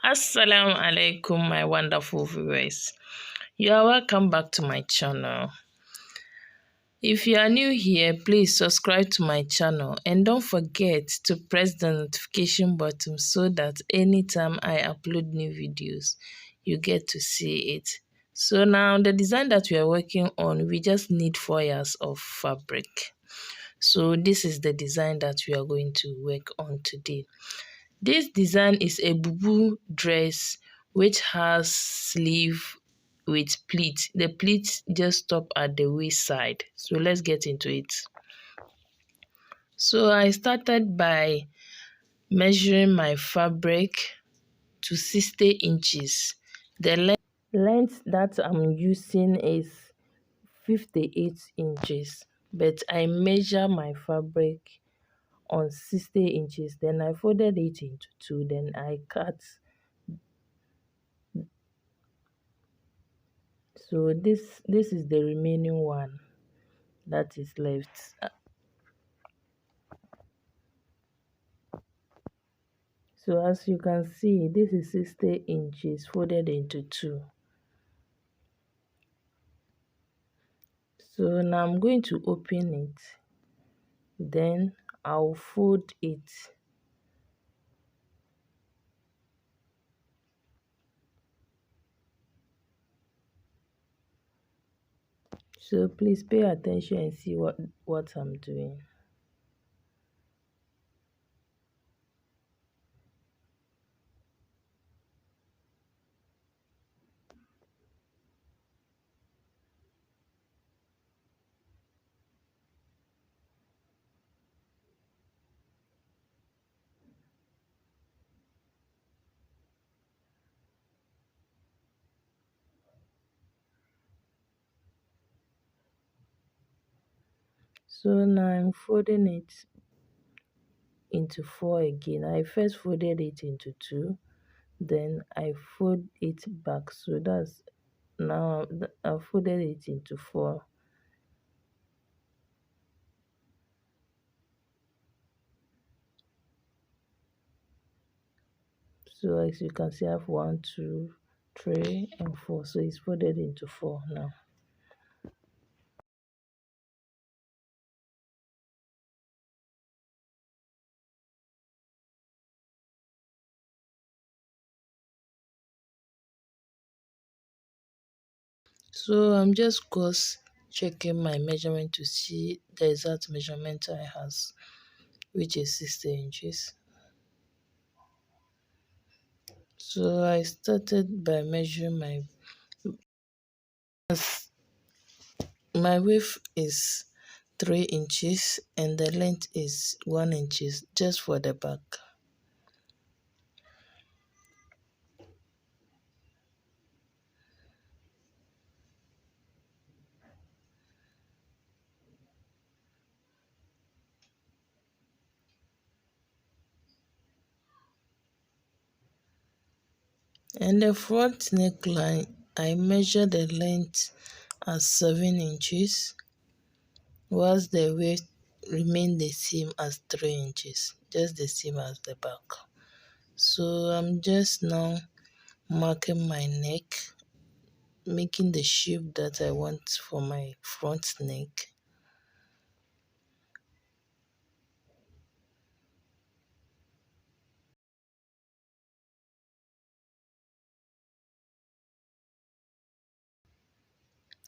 Assalamu alaikum, my wonderful viewers. You are welcome back to my channel. If you are new here, please subscribe to my channel and don't forget to press the notification button so that anytime I upload new videos, you get to see it. So now the design that we are working on, we just need 4 yards of fabric. So this is the design that we are going to work on today. This design is a bubu dress which has sleeve with pleats. The pleats just stop at the waist side. So let's get into it. So I started by measuring my fabric to 60 inches. The length that I'm using is 58 inches, but I measure my fabric on 60 inches, then I folded it into two, then I cut. So this is the remaining one that is left. So as you can see, this is 60 inches folded into two. So now I'm going to open it, then I'll fold it. So please pay attention and see what I'm doing. So now I'm folding it into four again. I first folded it into two, then I fold it back. So that's now I folded it into four. So as you can see, I have 1, 2, 3, and 4. So it's folded into 4 now. So I'm just cross checking my measurement to see the exact measurement I have, which is 60 inches. So I started by measuring my width is 3 inches and the length is 1 inch just for the back. And the front neckline, I measure the length as 7 inches, whilst the width remain the same as 3 inches, just the same as the back. So I'm just now marking my neck, making the shape that I want for my front neck.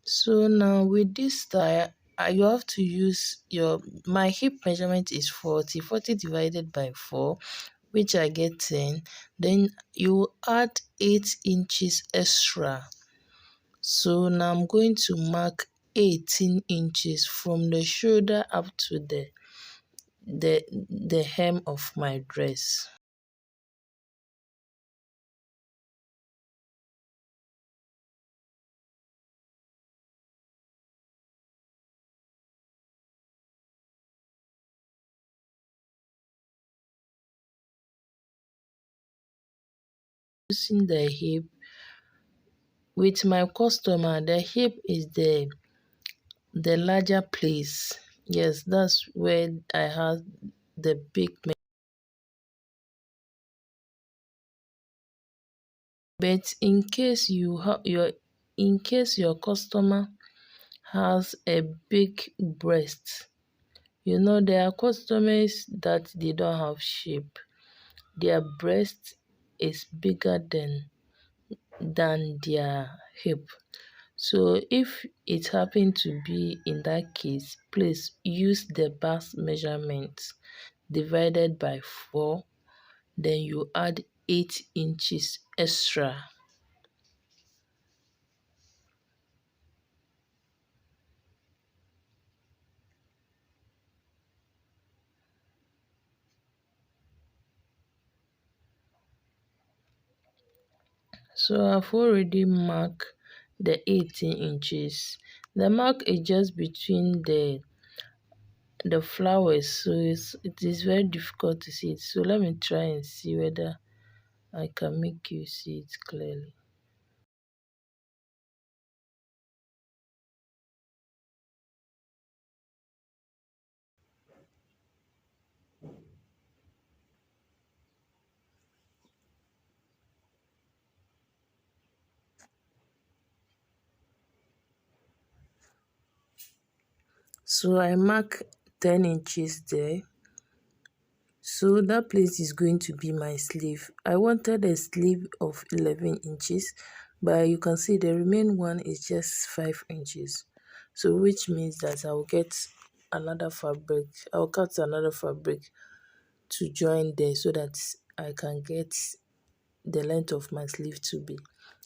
So now with this style, you have to use my hip measurement is 40 divided by 4, which I get 10. Then you add 8 inches extra. So now I'm going to mark 18 inches from the shoulder up to the hem of my dress. Using the hip with my customer, the hip is the larger place. Yes, that's where I have the big But in case your customer has a big breast, there are customers that they don't have shape. Their breast is bigger than their hip. So if it happened to be in that case, please use the bust measurement divided by 4, then you add 8 inches extra. So I've already marked the 18 inches. The mark is just between the flowers, so it is very difficult to see it. So let me try and see whether I can make you see it clearly. So I mark 10 inches there. So that place is going to be my sleeve. I wanted a sleeve of 11 inches, but you can see the remaining one is just 5 inches. So which means that I will get another fabric. I will cut another fabric to join there so that I can get the length of my sleeve to be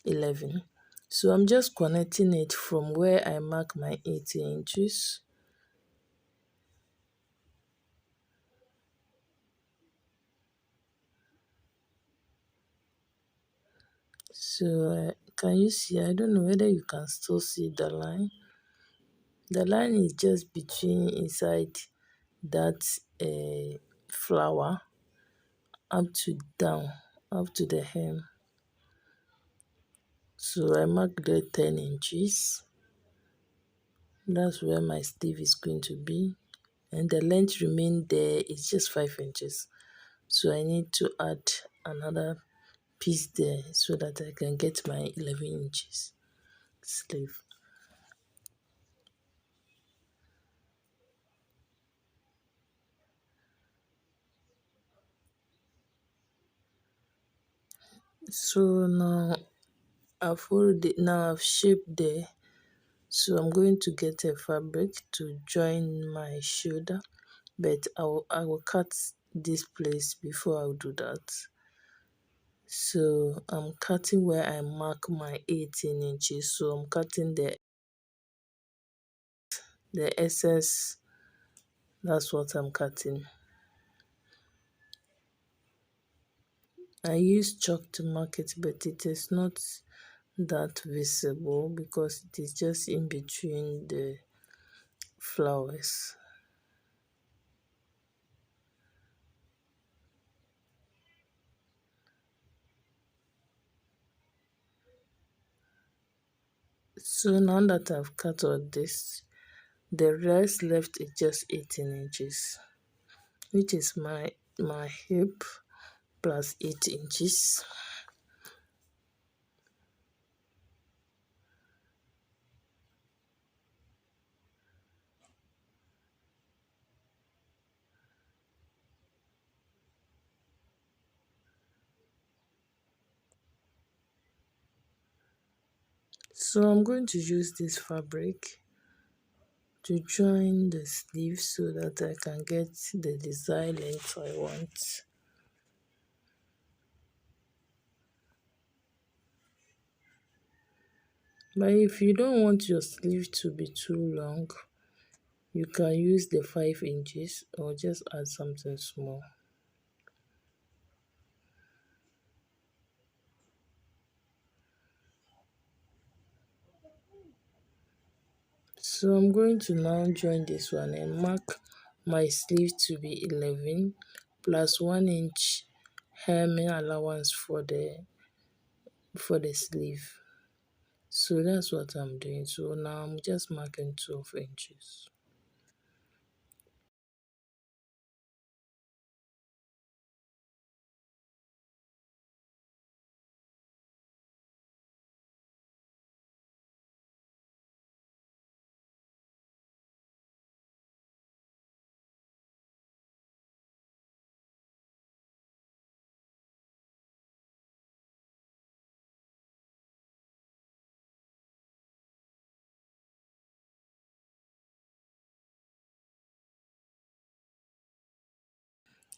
11. So I'm just connecting it from where I mark my 18 inches. So can you see? I don't know whether you can still see the line. The line is just between inside that flower up to down, up to the hem. So I marked the 10 inches. That's where my sleeve is going to be. And the length remain there is just 5 inches. So I need to add another piece there so that I can get my 11 inches sleeve. So now I've shaped there. So I'm going to get a fabric to join my shoulder, but I will cut this place before I'll do that. So I'm cutting where I mark my 18 inches. So I'm cutting the excess. That's what I'm cutting. I use chalk to mark it, but it is not that visible because it is just in between the flowers. So now that I've cut all this, the rest left is just 18 inches, which is my hip plus 8 inches. So I'm going to use this fabric to join the sleeve so that I can get the desired length I want. But if you don't want your sleeve to be too long, you can use the 5 inches or just add something small. So I'm going to now join this one and mark my sleeve to be 11 plus 1 inch hemming allowance for the sleeve. So that's what I'm doing. So now I'm just marking 12 inches.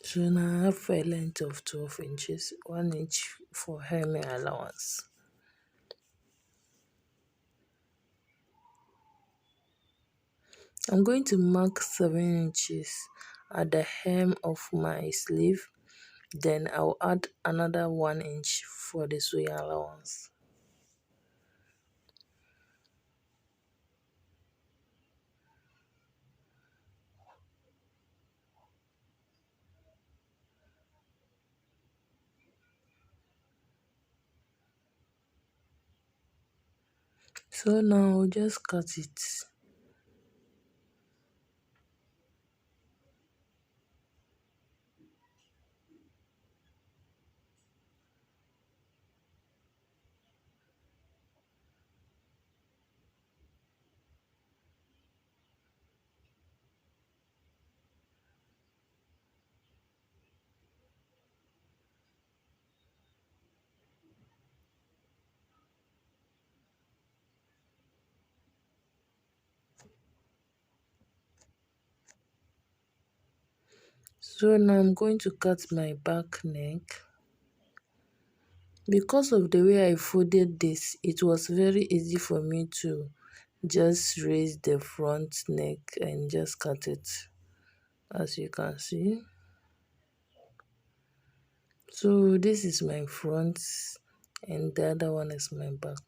So now I have a length of 12 inches, 1 inch for hemming allowance. I'm going to mark 7 inches at the hem of my sleeve, then I'll add another 1 inch for the sewing allowance. So now I'll just cut it. So now I'm going to cut my back neck. Because of the way I folded this, it was very easy for me to just raise the front neck and just cut it, as you can see. So this is my front and the other one is my back.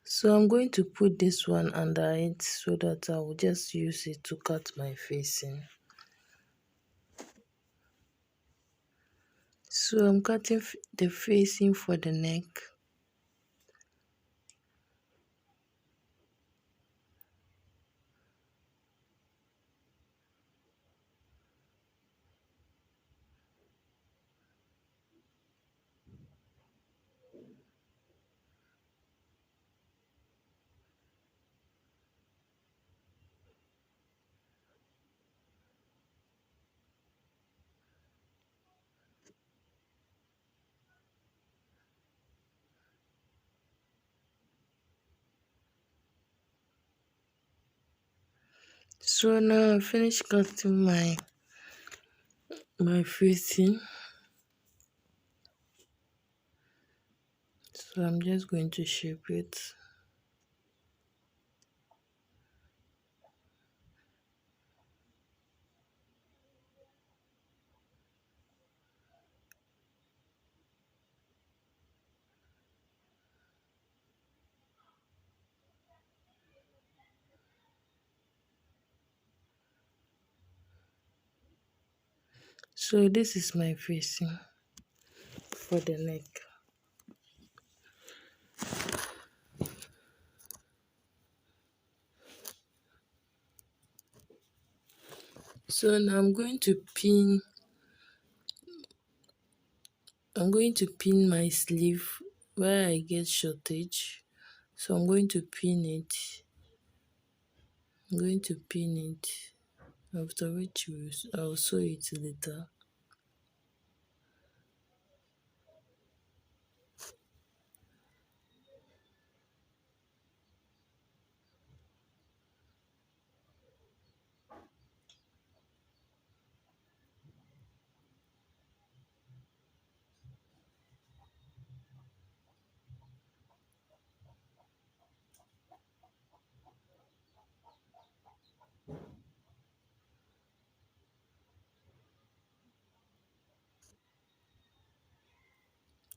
So I'm going to put this one under it so that I will just use it to cut my facing. So I'm cutting the facing for the neck. So now I finished cutting my facing. So I'm just going to shape it. So this is my facing for the neck. So now I'm going to pin my sleeve where I get shortage. So I'm going to pin it. I'm going to pin it. After which I'll sew it later.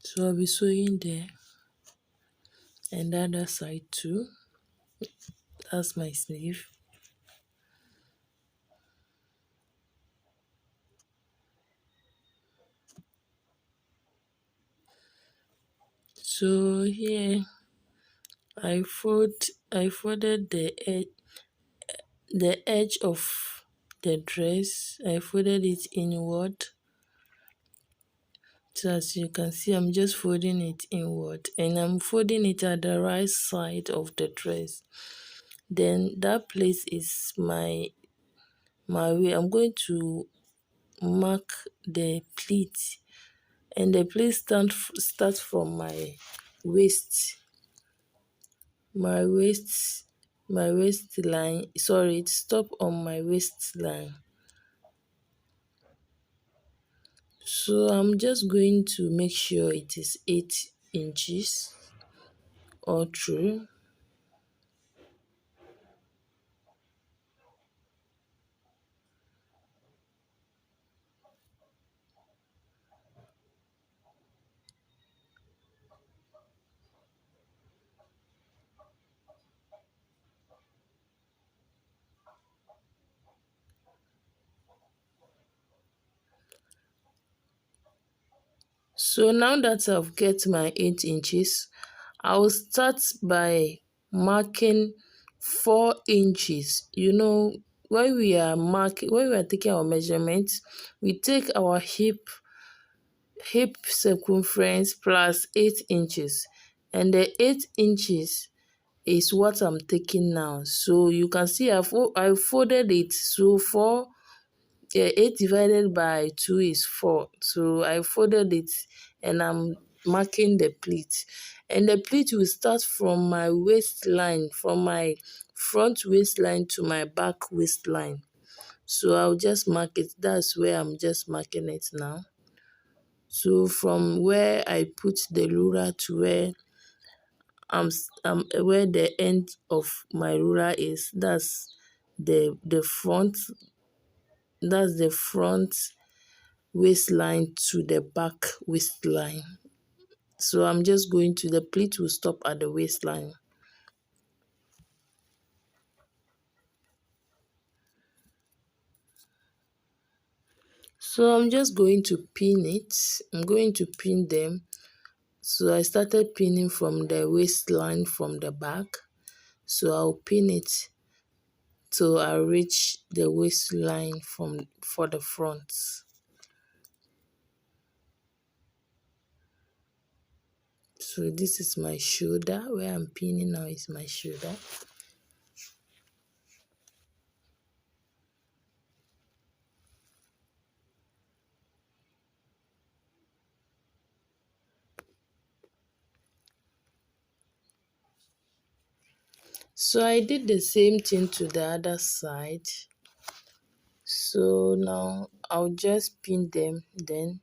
So I'll be sewing there and the other side too. That's my sleeve. So here I folded the edge of the dress. I folded it inward. So as you can see, I'm just folding it inward, and I'm folding it at the right side of the dress. Then that place is my way. I'm going to mark the pleat, and the pleat starts from waist my waist my waistline. Sorry, it stop on my waistline. So I'm just going to make sure it is 8 inches all through. So now that I've get my 8 inches, I'll start by marking 4 inches. When we are taking our measurements, we take our hip circumference plus 8 inches, and the 8 inches is what I'm taking now. So you can see I folded it. So 8 divided by 2 is 4. So I folded it, and I'm marking the pleat. And the pleat will start from my waistline, from my front waistline to my back waistline. So I'll just mark it. That's where I'm just marking it now. So from where I put the ruler to where the end of my ruler is, the front that's the front waistline to the back waistline. So I'm just going to, the pleat will stop at the waistline. So I'm just going to pin it. I'm going to pin them. So I started pinning from the waistline from the back. So I'll pin it till I reach the waistline for the front. So this is my shoulder. Where I'm pinning now is my shoulder. So I did the same thing to the other side. So now I'll just pin them, then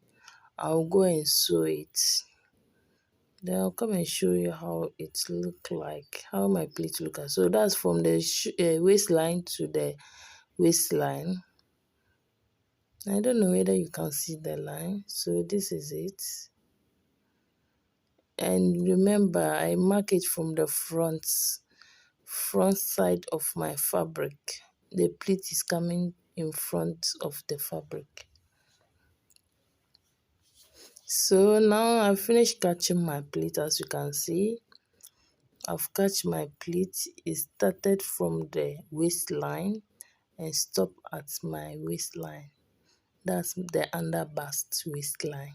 I'll go and sew it. Then I'll come and show you how it look like, how my pleat look like. So that's from the waistline to the waistline. I don't know whether you can see the line. So this is it. And remember, I mark it from the front side of my fabric. The pleat is coming in front of the fabric. So now I've finished catching my pleat. As you can see, I've catched my pleat. It started from the waistline and stopped at my waistline. That's the under bust waistline.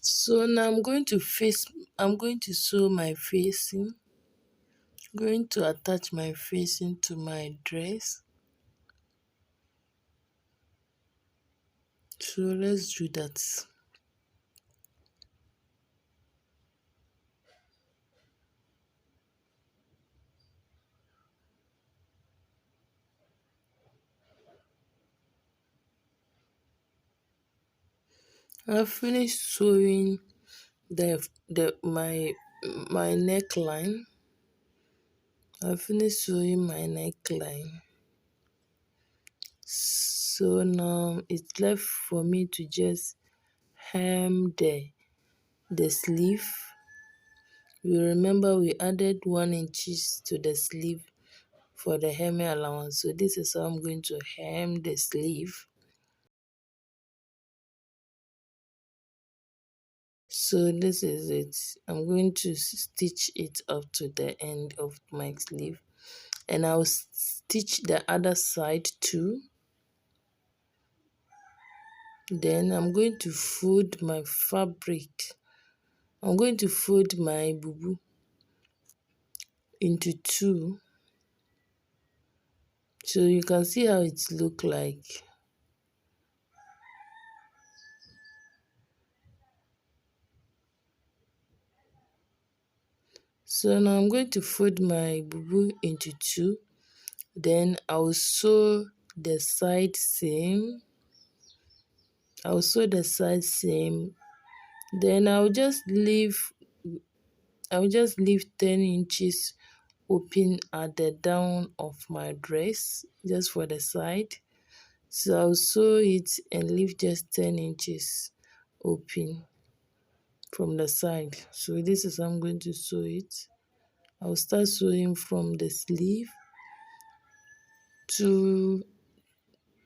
So now I'm going to sew my facing. Going to attach my facing to my dress. So let's do that. I finished sewing my neckline. I finished sewing my neckline. So now it's left for me to just hem the sleeve. You remember we added 1 inches to the sleeve for the hemming allowance. So this is how I'm going to hem the sleeve. So this is it. I'm going to stitch it up to the end of my sleeve, and I'll stitch the other side too. Then I'm going to fold my fabric. I'm going to fold my bubu into 2, so you can see how it look like. So now I'm going to fold my bubu into 2. Then I'll sew the side seam. I'll sew the side seam. Then I'll just leave 10 inches open at the down of my dress, just for the side. So I'll sew it and leave just 10 inches open from the side. So this is how I'm going to sew it. I'll start sewing from the sleeve to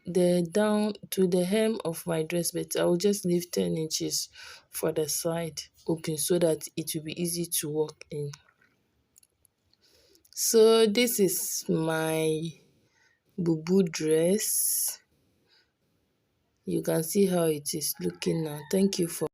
the hem of my dress, but I will just leave 10 inches for the side open so that it will be easy to walk in. So this is my bubu dress. You can see how it is looking now. Thank you for